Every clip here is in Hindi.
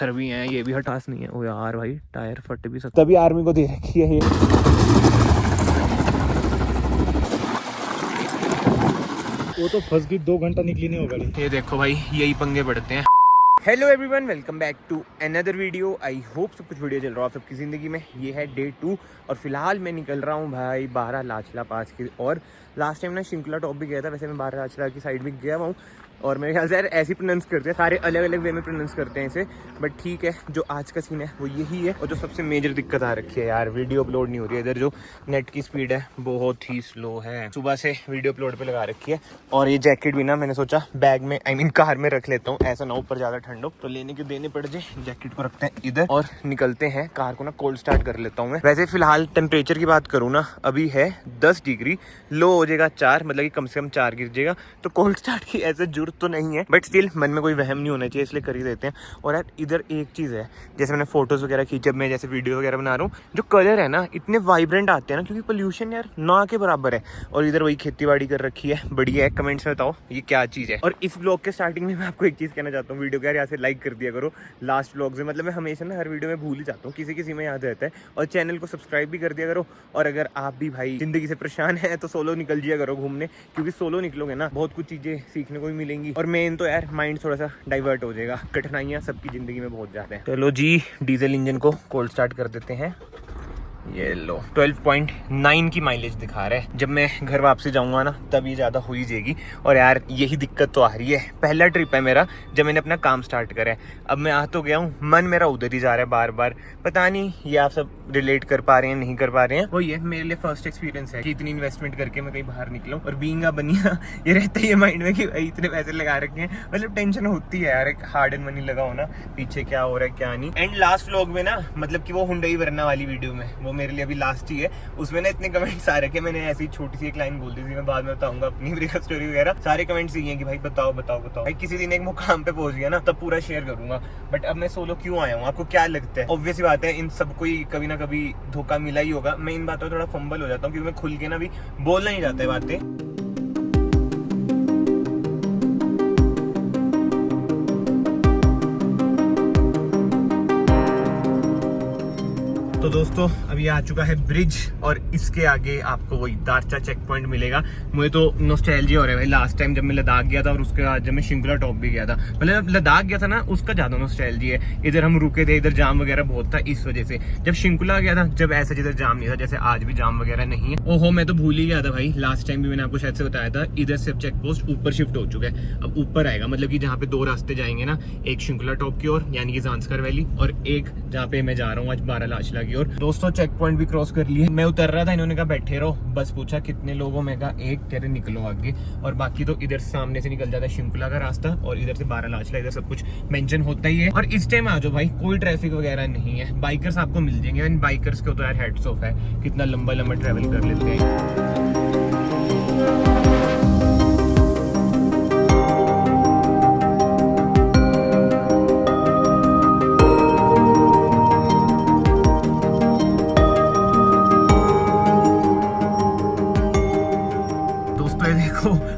पत्थर भी हैं, ये भी हटास नहीं है। ओ यार भाई टायर फट भी सकता, तभी आर्मी को दे रखी है ये। वो तो फंस गई, 2 घंटा निकली नहीं होगा। ये देखो भाई यही पंगे पड़ते हैं। Hello everyone, welcome back to another video. I hope सब कुछ वीडियो चल रहा है सबकी ज़िंदगी में। ये है डे 2 और फिलहाल मैं निकल रहा हूँ भाई 12 लाचला पास की। और लास्ट टाइम ना शिंकुला टॉप भी गया था, वैसे मैं 12 लाचला की साइड भी गया हुआ हूँ। और मेरे ख्याल से यार ऐसे ही प्रोनाउंस करते हैं, सारे अलग अलग वे में प्रोनाउंस करते हैं इसे, बट ठीक है। जो आज का सीन है वो यही है। और जो सबसे मेजर दिक्कत आ रखी है यार, वीडियो अपलोड नहीं हो रही है। इधर जो नेट की स्पीड है बहुत ही स्लो है, सुबह से वीडियो अपलोड पे लगा रखी है। और ये जैकेट भी ना मैंने सोचा बैग में कार में रख लेता हूँ, ऐसा ना ऊपर ज़्यादा ठंड हो तो लेने के देने पड़ जाए। जैकेट को रखते हैं इधर और निकलते हैं। कार को ना कोल्ड स्टार्ट कर लेता हूँ मैं। वैसे फिलहाल टेम्परेचर की बात करूँ ना, अभी है 10 डिग्री, लो हो जाएगा 4, मतलब कि कम से कम 4 गिर जाएगा। तो कोल्ड स्टार्ट की ऐसे जरूरत तो नहीं है, बट स्टिल मन में कोई वहम नहीं होना चाहिए, इसलिए कर ही देते हैं। और यार इधर एक चीज़ है, जैसे मैंने फोटोज़ वगैरह खींचे, जब मैं जैसे वीडियो वगैरह बना रहा हूँ, जो कलर है ना इतने वाइब्रेंट आते हैं ना, क्योंकि पोल्यूशन यार ना के बराबर है। और इधर वही खेती बाड़ी कर रखी है, बढ़िया है। कमेंट्स में बताओ ये क्या चीज़ है। और इस ब्लॉग के स्टार्टिंग में मैं आपको एक चीज़ कहना चाहता हूँ, वीडियो को यार यहाँ से लाइक कर दिया करो। लास्ट ब्लॉग से मतलब मैं हमेशा ना हर वीडियो में भूल ही जाता हूँ, किसी किसी में याद रहता है। और चैनल को सब्सक्राइब भी कर दिया करो। और अगर आप भी भाई जिंदगी से परेशान है तो सोलो निकल जिया करो घूमने, क्योंकि सोलो निकलोगे ना बहुत कुछ चीज़ें सीखने को भी मिलेंगी। और मेन तो यार माइंड थोड़ा सा डाइवर्ट हो जाएगा। कठिनाइयाँ सबकी ज़िंदगी में बहुत ज़्यादा है। चलो जी, डीजल इंजन को कोल्ड स्टार्ट कर देते हैं। ये लो 12.9 की माइलेज दिखा रहा है। जब मैं घर वापसी जाऊंगा ना तब ये ज़्यादा हो ही जाएगी। और यार यही दिक्कत तो आ रही है, पहला ट्रिप है मेरा जब मैंने अपना काम स्टार्ट करा है। अब मैं आ तो गया हूँ, मन मेरा उधर ही जा रहा है बार बार। पता नहीं ये आप सब रिलेट कर पा रहे हैं नहीं कर पा रहे हैं। वही है, मेरे लिए फर्स्ट एक्सपीरियंस है कि इतनी इन्वेस्टमेंट करके मैं कहीं बाहर निकलूँ। और बीइंग अ बनिया ये रहता ही है माइंड में कि भाई इतने पैसे लगा रखे हैं, मतलब टेंशन होती है यार, एक हार्ड एंड मनी लगा हो ना, पीछे क्या हो रहा है क्या नहीं। एंड लास्ट व्लॉग में ना, मतलब कि वो हुंडई वरना वाली वीडियो में, वो मेरे लिए अभी लास्ट ही है, उसमें ना इतने कमेंट्स आ रखे। मैंने ऐसी छोटी सी एक लाइन बोल दी थी, मैं बाद में बताऊंगा अपनी ब्रेकअप स्टोरी वगैरह। सारे कमेंट्स ये हैं कि भाई बताओ बताओ बताओ। भाई किसी दिन एक मुकाम पे पहुंच गया ना तब पूरा शेयर करूंगा। बट अब मैं सोलो क्यों आया हूँ, आपको क्या लगता है? ऑब्वियस बात है, इन सबको ही कभी ना कभी धोखा मिला ही होगा। मैं इन बातों में थोड़ा फंबल हो जाता हूँ, क्योंकि मैं खुल के ना भी बोलना नहीं चाहता है बातें। तो दोस्तों अभी आ चुका है ब्रिज, और इसके आगे आपको वही दारचा चेक पॉइंट मिलेगा। मुझे तो नॉस्टैल्जिया हो रहा है भाई, लास्ट टाइम जब मैं लद्दाख गया था और उसके बाद जब मैं शिंकुला टॉप भी गया था, मतलब लद्दाख गया था ना उसका ज्यादा नॉस्टैल्जिया है। इधर हम रुके थे, इधर जाम वगैरह बहुत था इस वजह से। जब शिंकुला गया था जब ऐसा जिधर जाम नहीं था, जैसे आज भी जाम वगैरह नहीं है। ओहो मैं तो भूल ही गया था भाई, लास्ट टाइम भी मैंने आपको शायद से बताया था, इधर से चेक पोस्ट ऊपर शिफ्ट हो चुका है। अब ऊपर आएगा, मतलब कि जहाँ पे 2 रास्ते जाएंगे ना, एक शिंकुला टॉप की ओर यानी कि ज़ांस्कर वैली, और एक जहाँ पे मैं जा रहा हूँ आज 12 लाचला की ओर। दोस्तों चेक पॉइंट भी क्रॉस कर लिए। मैं उतर रहा था, इन्होंने कहा बैठे रहो, बस पूछा कितने लोगों में, कहा एक, कह रहे निकलो आगे। और बाकी तो इधर सामने से निकल जाता है शिंकुला का रास्ता, और इधर से 12 लाचला, इधर सब कुछ मेंशन होता ही है। और इस टाइम आ जाओ भाई, कोई ट्रैफिक वगैरह नहीं है, बाइकर्स आपको मिल जाएंगे। इन बाइकर्स को तो यार हेड्स ऑफ है, कितना लंबा लंबा ट्रेवल कर लेते हैं।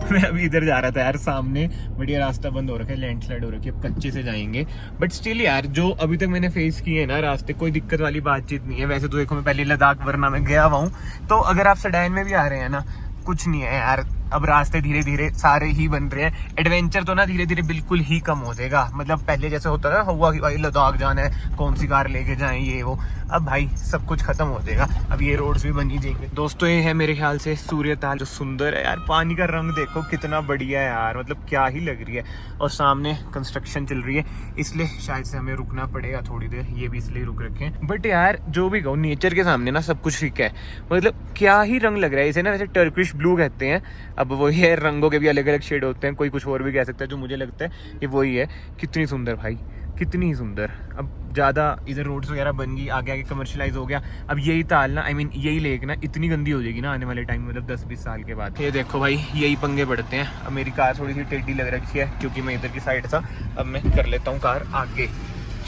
मैं अभी इधर जा रहा था यार, सामने बढ़िया रास्ता बंद हो रखा है, लैंडस्लाइड हो रखी है, अब कच्चे से जाएंगे। बट स्टिल यार जो अभी तक मैंने फेस किए हैं ना रास्ते, कोई दिक्कत वाली बातचीत नहीं है। वैसे तो देखो मैं पहले लद्दाख वरना में गया हुआ हूँ, तो अगर आप सडैन में भी आ रहे हैं ना, कुछ नहीं है यार। अब रास्ते धीरे धीरे सारे ही बन रहे हैं, एडवेंचर तो ना धीरे धीरे बिल्कुल ही कम हो जाएगा। मतलब पहले जैसे होता था हुआ कि भाई लद्दाख जाना है, कौन सी कार लेके जाएं ये वो, अब भाई सब कुछ खत्म हो जाएगा। अब ये रोड्स भी बन ही जाएंगे। दोस्तों ये है मेरे ख्याल से सूर्यताल, जो सुंदर है यार, पानी का रंग देखो कितना बढ़िया है यार, मतलब क्या ही लग रही है। और सामने कंस्ट्रक्शन चल रही है, इसलिए शायद से हमें रुकना पड़ेगा थोड़ी देर, ये भी इसलिए रुक रखे हैं। बट यार जो भी कहो, नेचर के सामने ना सब कुछ ठीक है, मतलब क्या ही रंग लग रहा है। इसे ना वैसे टर्किश ब्लू कहते हैं, अब वही है, रंगों के भी अलग अलग शेड होते हैं, कोई कुछ और भी कह सकता है, जो मुझे लगता है ये वही है। कितनी सुंदर भाई, कितनी ही सुंदर। अब ज़्यादा इधर रोड्स वगैरह बन गई, आगे आगे कमर्शलाइज हो गया। अब यही ताल ना, आई मीन यही लेक ना इतनी गंदी हो जाएगी ना आने वाले टाइम में, मतलब 10-20 साल के बाद। ये देखो भाई यही पंगे पड़ते हैं। अब मेरी कार थोड़ी सी टेढ़ी लग रखी है क्योंकि मैं इधर की साइड था, अब मैं कर लेता हूँ कार आगे।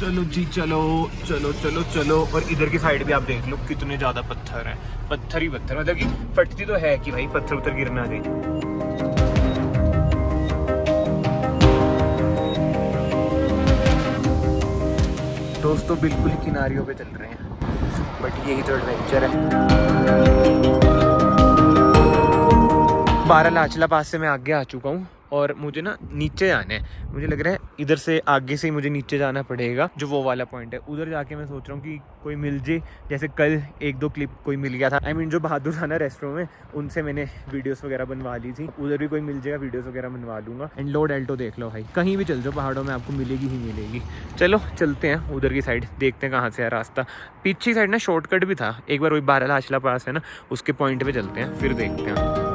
चलो जी चलो चलो चलो चलो। और इधर की साइड भी आप देख लो कितने ज़्यादा पत्थर हैं, पत्थर ही पत्थर, मतलब कि फटती तो है कि भाई पत्थर उतर गिरना चाहिए। दोस्तों बिल्कुल ही किनारियों पे चल रहे हैं, बट यही तो एडवेंचर है। 12 लाचला पास से मैं आगे आ चुका हूँ और मुझे ना नीचे जाना है। मुझे लग रहा है इधर से आगे से ही मुझे नीचे जाना पड़ेगा, जो वो वाला पॉइंट है। उधर जाके मैं सोच रहा हूँ कि कोई मिल जाए, जैसे कल 1-2 क्लिप कोई मिल गया था। I mean, जो बहादुर था ना रेस्टोरेंट में, उनसे मैंने वीडियोस वगैरह बनवा ली थी। उधर भी कोई मिल जाएगा, वीडियोस वगैरह बनवा लूँगा। एंड लो डेल्टो देख लो भाई, कहीं भी चल जाओ पहाड़ों में आपको मिलेगी ही मिलेगी। चलो चलते हैं उधर की साइड, देखते हैं कहाँ से है रास्ता। पीछे साइड ना शॉर्टकट भी था एक बार, वही 12 लाचला पास है ना, उसके पॉइंट पर चलते हैं, फिर देखते हैं।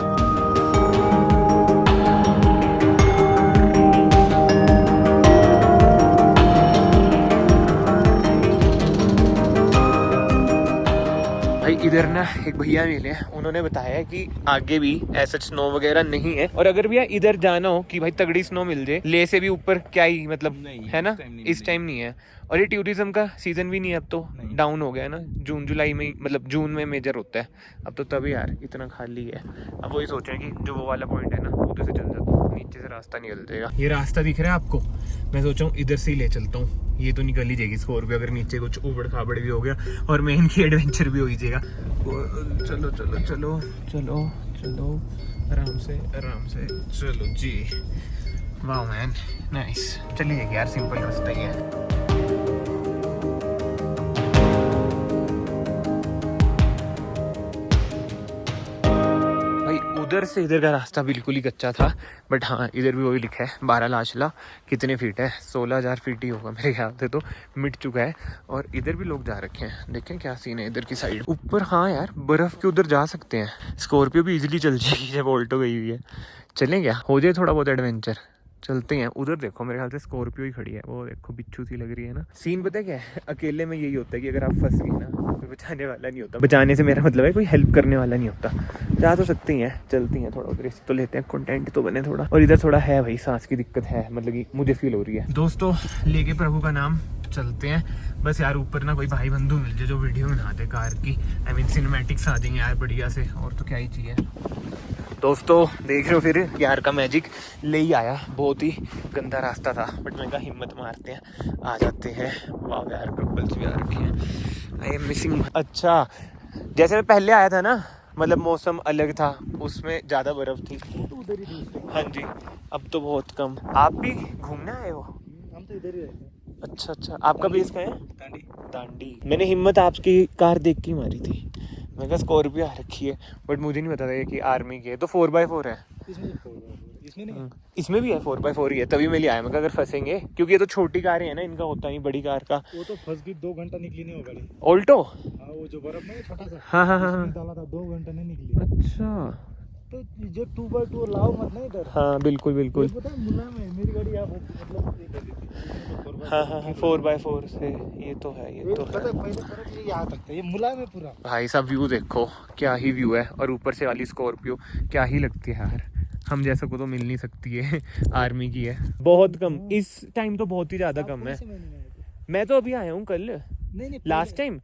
इधर ना एक भैया मिले हैं, उन्होंने बताया कि आगे भी ऐसा स्नो वगैरह नहीं है, और अगर भैया इधर जाना हो कि भाई तगड़ी स्नो मिल जाए, ले से भी ऊपर क्या ही मतलब है ना, इस टाइम नहीं है। और ये टूरिज्म का सीजन भी नहीं है अब तो, डाउन हो गया है ना, जून जुलाई में, मतलब जून में मेजर होता है अब तो, तभी यार इतना खाली है। अब वही सोच रहे हैं कि जो वो वाला पॉइंट है ना, उधर से चल जाता हूँ, नीचे से रास्ता निकल जाएगा। ये रास्ता दिख रहा है आपको, मैं सोचा हूँ इधर से ही ले चलता हूँ, ये तो निकल ही जाएगी स्कॉर्पियो, अगर नीचे कुछ उबड़ खाबड़ भी हो गया और मेन की एडवेंचर भी हो ही जाएगा। चलो चलो चलो चलो चलो, आराम से चलो जी। वाह मैन, नाइस। चलिए यार, सिंपल रास्ता ही है। उधर से इधर का रास्ता बिल्कुल ही कच्चा था, बट हाँ इधर भी वही लिखा है 12 लाचला। कितने फीट है? 16,000 फीट ही होगा मेरे ख्याल से, तो मिट चुका है। और इधर भी लोग जा रखे हैं, देखें क्या सीन है इधर की साइड ऊपर। हाँ यार, बर्फ़ के उधर जा सकते हैं, स्कॉर्पियो भी इजीली चल जाएगी जब ऑल्टो गई हुई है। चलें क्या, हो जाए थोड़ा बहुत एडवेंचर, चलते हैं उधर। देखो मेरे ख्याल से स्कॉर्पियो ही खड़ी है, वो देखो बिच्छू सी लग रही है ना। सीन पता है क्या है, अकेले में यही होता है कि अगर आप फंस गए ना, कोई बचाने वाला नहीं होता। बचाने से मेरा मतलब है कोई हेल्प करने वाला नहीं होता। जा तो सकते हैं, चलती हैं थोड़ा उधर, इस तो लेते हैं, कंटेंट तो बने थोड़ा। और इधर थोड़ा है भाई, सांस की दिक्कत है, मतलब कि मुझे फील हो रही है। दोस्तों लेके प्रभु का नाम चलते हैं। बस यार ऊपर ना कोई भाई बंधु मिल जाए जो वीडियो बना दे कार की, I mean सिनेमैटिक्स आ जाएंगे यार बढ़िया से, और तो क्या ही चाहिए। दोस्तों देख रहे हो फिर यार का मैजिक ले ही आया। बहुत ही गंदा रास्ता था, बट मैं कहा हिम्मत मारते हैं, आ जाते हैं। वाह यार, कपल्स भी आ रखे हैं। I am missing. अच्छा, जैसे मैं पहले आया था ना, मतलब मौसम अलग था, उसमें ज़्यादा बर्फ़ थी। हाँ जी, अब तो बहुत कम। आप भी घूमने आए हो? हम तो इधर ही रहते हैं। अच्छा अच्छा, आपका बेस कहाँ है? दांडी। मैंने हिम्मत आपकी कार देख के मारी थी, मैं कहा स्कॉर्पियो आ रखी है, बट मुझे नहीं पता था कि आर्मी की है। तो 4x4 है इसमें नहीं है? इसमें भी है 4x4 ही है, तभी मैं ले आया। मैं अगर फंसेंगे, क्योंकि ये तो छोटी कारें हैं ना, इनका होता नहीं, बड़ी कार का। वो तो फंस गई, 2 घंटा निकली नहीं होगा। ऑल्टो? हाँ, वो जो बर्फ में छोटा सा, हाँ हाँ हाँ उसमें डाला था, 2 घंटा नहीं निकली। अच्छा, तो जो 2x2 लाओ मत ना इधर। हाँ बिल्कुल बिल्कुल। पता है मुलायम है, मेरी गाड़ी आप मतलब हाँ हाँ हाँ, 4x4 से ये तो है, ये तो पता है। है, पहले तरफ ये यहाँ तक था, ये मुलायम है पूरा। भाई साहब व्यू देखो, क्या ही व्यू है। और ऊपर से वाली स्कॉर्पियो क्या ही लगती है यार, हम जैसा को तो मिल नहीं सकती है। आर्मी की है, बहुत कम। इस टाइम तो बहुत ही ज़्यादा कम है। मैं तो अभी आया हूँ कल, नहीं लास्ट टाइम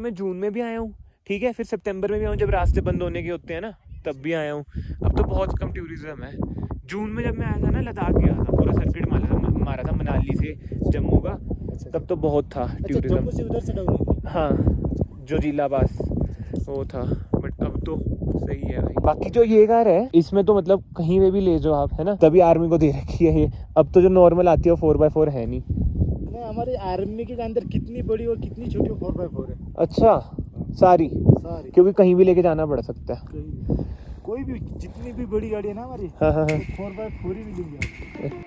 मैं जून में भी आया हूँ, ठीक है, फिर सितंबर में भी आया हूँ, जब रास्ते बंद होने के होते हैं ना, तब भी आया हूँ। अब तो बहुत कम टूरिज्म है। जून में जब मैं आया था ना, लद्दाख गया था, पूरा सर्किट मारा था मनाली से जम्मू का, तब तो बहुत था टूरिज्म। जम्मू से उधर से डाउन, हाँ, जो जिला पास वो था, बट अब तो सही है भाई। बाकी जो ये कार है, इसमें तो मतलब कहीं पे भी ले जाओ आप, है ना, तभी आर्मी को दे रखी है ये। अब तो जो नॉर्मल आती है वो 4x4 है नहीं। हमारे आर्मी के अंदर कितनी बड़ी और कितनी छोटी 4x4 है। अच्छा, सारी, क्योंकि कहीं भी लेके जाना पड़ सकता है। कोई भी, जितनी भी बड़ी गाड़ी है ना हमारी, हाँ हाँ हाँ, 4x4 ही मिलेंगे।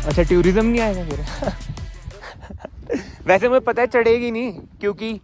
अच्छा टूरिज्म नहीं आएगा फिर? वैसे मुझे पता है चढ़ेगी नहीं, क्योंकि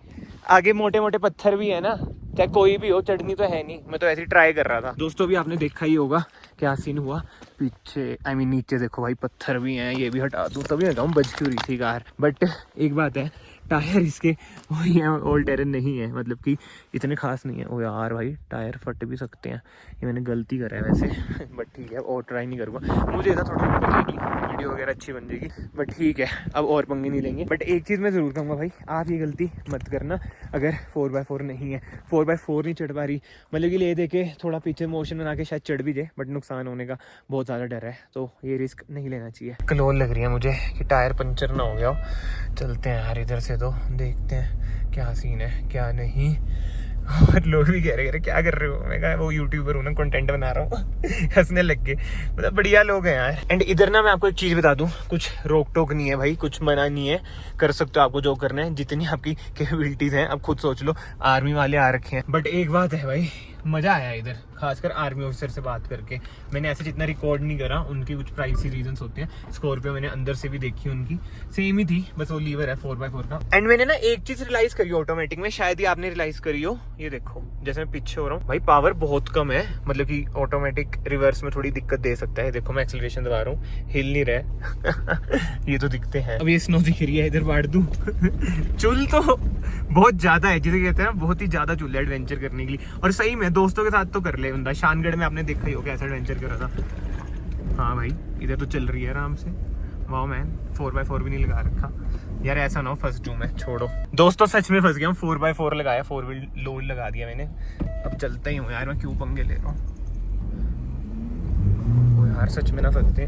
आगे मोटे मोटे पत्थर भी है ना, चाहे कोई भी हो, चढ़नी तो है नहीं। मैं तो ऐसे ही ट्राई कर रहा था। दोस्तों भी आपने देखा ही होगा क्या सीन हुआ, पीछे नीचे देखो भाई पत्थर भी हैं, ये भी हटा दूँ तभी मैं कहूँ बच क्यों रही थी कार। बट एक बात है, टायर इसके वही है, ओल्ड टेरन नहीं है, मतलब कि इतने खास नहीं है। ओ यार भाई टायर फट भी सकते हैं, ये मैंने गलती करा है वैसे बट ठीक है और ट्राई नहीं करूँगा। मुझे था थोड़ी बचेगी, वीडियो वगैरह अच्छी बन जाएगी, बट ठीक है अब और पंगे नहीं लेंगे। बट एक चीज़ मैं ज़रूर कहूँगा भाई, आप ये गलती मत करना अगर 4x4 नहीं है, 4x4 नहीं चढ़ पा रही, मतलब कि ले दे के थोड़ा पीछे मोशन बना के शायद चढ़ भी जाए, बट नुकसान होने का बहुत ज़्यादा डर है, तो ये रिस्क नहीं लेना चाहिए। क्लोल लग रही है मुझे कि टायर पंचर ना हो गया हो। चलते हैं यार इधर से, तो देखते हैं क्या सीन है क्या नहीं। और लोग भी कह रहे क्या कर रहे हो, मैं कहा वो यूट्यूबर हूँ ना, कंटेंट बना रहा हूँ हंसने लग गए, मतलब बढ़िया लोग हैं यार। एंड इधर ना मैं आपको एक चीज़ बता दूँ, कुछ रोक टोक नहीं है भाई, कुछ मना नहीं है, कर सकते हो आपको जो करना है, जितनी आपकी कैपेबिलिटीज़ हैं अब खुद सोच लो। आर्मी वाले आ रखे हैं, बट एक बात है भाई मज़ा आया इधर, खासकर आर्मी ऑफिसर से बात करके। मैंने ऐसे जितना रिकॉर्ड नहीं करा, उनकी कुछ प्राइवेसी रीजंस होते हैं। स्कॉर्पियो मैंने अंदर से भी देखी, उनकी सेम ही थी, बस वो लीवर है 4x4 का। एंड मैंने ना एक चीज रियलाइज करी ऑटोमेटिक में, शायद ही आपने रियलाइज करी हो, ये देखो जैसे मैं पीछे हो रहा हूँ भाई, पावर बहुत कम है, मतलब कि ऑटोमेटिक रिवर्स में थोड़ी दिक्कत दे सकता है। देखो मैं एक्सेलरेशन दबा रहा हूँ, हिल नहीं रहा ये तो दिखते हैं। अब ये स्नो दिख रही है, इधर बांट दूं चुल तो बहुत ज्यादा है, जिसे कहते हैं बहुत ही ज्यादा चुल है एडवेंचर करने के लिए। और सही में दोस्तों के साथ तो कर ले बंदा, शानगढ़ में आपने देखा ही हो कैसा एडवेंचर करा था। हाँ भाई इधर तो चल रही है आराम से, वाओ मैन, 4x4 भी नहीं लगा रखा यार, ऐसा ना हो फंस जाऊं मैं, छोड़ो दोस्तों सच में फंस गया हूँ। 4x4 लगाया, 4 व्हील लोड लगा दिया मैंने, अब चलता ही हूँ यार, मैं क्यों पंगे ले रहा हूँ यार, सच में ना फंसते।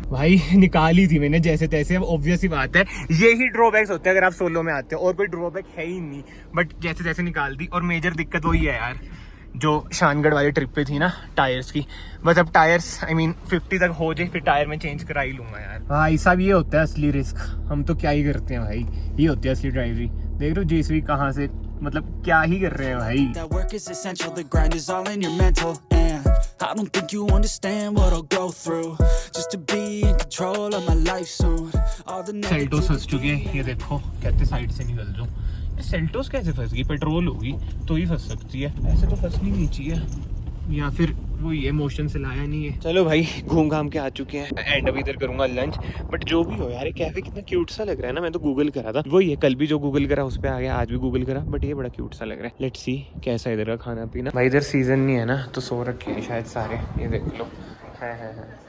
भाई निकाली थी मैंने जैसे तैसे, अब ऑब्वियस ही बात है यही ड्रॉबैक्स होते हैं अगर आप सोलो में आते हो, और कोई ड्रॉबैक है ही नहीं, बट जैसे तैसे निकाल दी। और मेजर दिक्कत वही है यार जो शानगढ़ वाली ट्रिप पे थी ना, टायर्स की। बस अब टायर्स 50 तक हो जाए फिर टायर में चेंज करा ही लूंगा यार। भाई साहब ये होता है असली रिस्क, हम तो क्या ही करते हैं भाई, ये होती है असली ड्राइवरी। देख रहे हो जेसीबी कहाँ से, मतलब क्या ही कर रहे हैं भाई। That work is essential, the grind is all in your mental, and I don't think you understand what I'll go through just to be in control of my life soon. All the Seltos फंस चुकी है, ये देखो कहते साइड से निकल जाऊं। सेल्टोस कैसे फंस गई, पेट्रोल होगी तो ही फंस सकती है, ऐसे तो फंसनी नहीं चाहिए, या फिर वो ये मोशन से लाया नहीं है। चलो भाई घूम घाम के आ चुके हैं, एंड अभी इधर करूंगा लंच। बट जो भी हो यार, ये कैफे कितना क्यूट सा लग रहा है ना, मैं तो गूगल करा था, वही है कल भी जो गूगल करा उस पर आ गया, आज भी गूगल करा, बट ये बड़ा क्यूट सा लग रहा है। लेट्स सी कैसा इधर का खाना पीना। भाई इधर सीजन नहीं है ना, तो सो रखे हैं शायद सारे, ये देख लो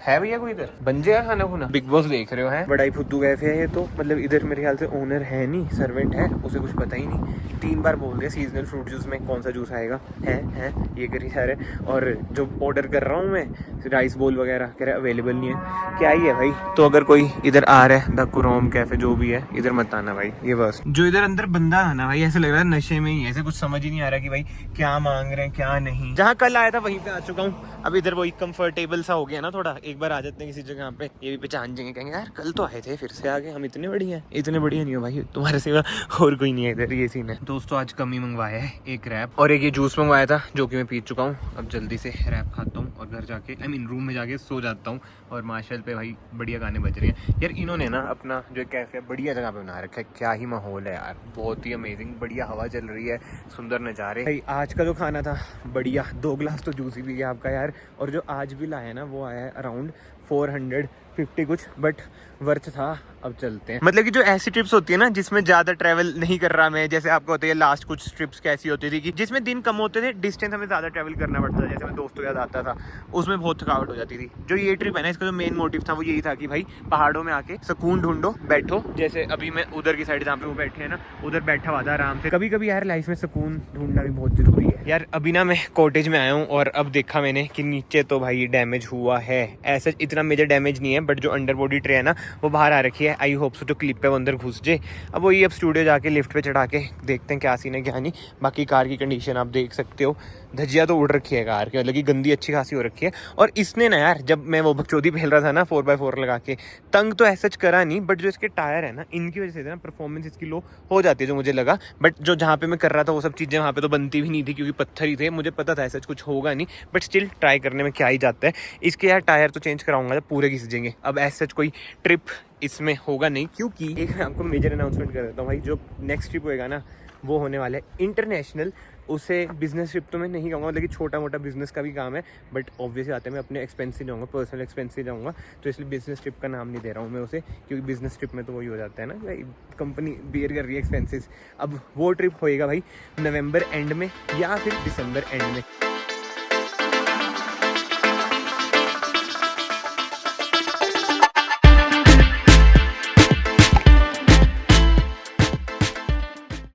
है भैया कोई इधर बन जाएगा खाना खुना। बिग बॉस देख रहे हो है, बड़ा ही फुद्दू कैफे है ये तो, मतलब इधर मेरे ख्याल से ओनर है नहीं, सर्वेंट है, उसे कुछ पता ही नहीं। 3 बार बोल दिया सीजनल फ्रूट जूस में कौन सा जूस आएगा, है ये करी सारे। और जो ऑर्डर कर रहा हूँ मैं राइस बोल वगैरह, कह रहा अवेलेबल नहीं है, क्या ही है भाई। तो अगर कोई इधर आ रहा है द कुरोम कैफे जो भी है, इधर मत आना भाई, ये बस। जो इधर अंदर बंदा है ना भाई, ऐसे लग रहा है नशे में ही है, ऐसे कुछ समझ ही नहीं आ रहा कि भाई क्या मांग रहे हैं क्या नहीं। जहाँ कल आया था वहीं पे आ चुका हूँ, अब इधर वही कंफर्टेबल सा हो गया ना थोड़ा, एक बार आ जाते हैं किसी जगह पे, ये भी पहचान जाएंगे, कहेंगे यार कल तो आए थे फिर से आ गए, हम इतने बढ़िया हैं। इतने बढ़िया नहीं हो भाई, तुम्हारे सिवा और कोई नहीं है इधर, ये सीन है। दोस्तों आज कम ही मंगवाया है, एक रैप और एक ये जूस मंगवाया था जो कि मैं पी चुका हूँ। अब जल्दी से रैप खाता हूँ और घर जाके रूम में जाके सो जाता हूँ। और मार्शल पे भाई बढ़िया गाने बज रहे हैं यार, इन्होंने ना अपना जो कैफे बढ़िया जगह पे बना रखा है, क्या ही माहौल है यार, बहुत ही अमेजिंग, बढ़िया हवा चल रही है, सुंदर नज़ारे। भाई आज का जो खाना था बढ़िया, 2 गिलास तो जूस ही भी गया आपका यार। और जो आज भी लाया ना वो आया है अराउंड 450 कुछ, बट वर्थ था। अब चलते हैं, मतलब कि जो ऐसी ट्रिप्स होती है ना जिसमें ज़्यादा ट्रैवल नहीं कर रहा मैं, जैसे आपको होती है लास्ट कुछ ट्रिप्स कैसी होती थी कि जिसमें दिन कम होते थे, डिस्टेंस हमें ज़्यादा ट्रैवल करना पड़ता था, जैसे मैं दोस्तों के साथ आता था, उसमें बहुत थकावट हो जाती थी। जो ये ट्रिप है ना, इसका जो मेन मोटिव था वो यही था कि भाई पहाड़ों में आके सुकून ढूंढो, बैठो। जैसे अभी मैं उधर की साइड जहाँ पे वो बैठे हैं ना, उधर बैठा हुआ था आराम से। कभी कभी यार लाइफ में सुकून ढूंढना भी बहुत जरूरी है यार। अभी ना मैं कॉटेज में आया हूँ और अब देखा मैंने कि नीचे तो भाई डैमेज हुआ है, ऐसा इतना मेजर डैमेज नहीं है, बट जो अंडर बॉडी ट्रे है ना वो बाहर आ रखी है। आई होप सो जो क्लिप पे वो अंदर घुस जाए। अब वही अब स्टूडियो जाके लिफ्ट पे चढ़ा के देखते हैं क्या सीन है क्या नहीं। बाकी कार की कंडीशन आप देख सकते हो, धज्जियाँ तो उड़ रखी है कार की, मतलब कि गंदी अच्छी खासी हो रखी है। और इसने ना यार जब मैं वो बकचोदी पहल रहा था ना 4x4 लगा के, तंग तो ऐसा करा नहीं, बट जो इसके टायर है ना इनकी वजह से ना परफॉर्मेंस इसकी लो हो जाती है जो मुझे लगा। बट जो जहाँ पे मैं कर रहा था वो सब चीज़ें वहाँ पे तो बनती भी नहीं थी क्योंकि पत्थर ही थे, मुझे पता था ऐसा कुछ होगा नहीं, बट स्टिल ट्राई करने में क्या ही जाता है। इसके यार टायर तो चेंज कराऊंगा जब पूरे घिस जाएंगे। अब ऐसा कोई ट्रिप इसमें होगा नहीं, क्योंकि एक मैं आपको मेजर अनाउंसमेंट कर देता हूँ भाई, जो नेक्स्ट ट्रिप होएगा ना वो होने वाला है इंटरनेशनल उसे बिजनेस ट्रिप तो मैं नहीं कहूँगा, मतलब कि छोटा मोटा बिजनेस का भी काम है, बट ऑब्वियसली आते हैं मैं अपने एक्सपेंस से जाऊँगा, पर्सनल एक्सपेंस से जाऊँगा, तो इसलिए बिजनेस ट्रिप का नाम नहीं दे रहा हूँ मैं उसे, क्योंकि बिजनेस ट्रिप में तो वही हो जाता है ना भाई, कंपनी बेयर कर रही है एक्सपेंसेस। अब वो ट्रिप होएगा भाई नवंबर एंड में या फिर दिसंबर एंड में।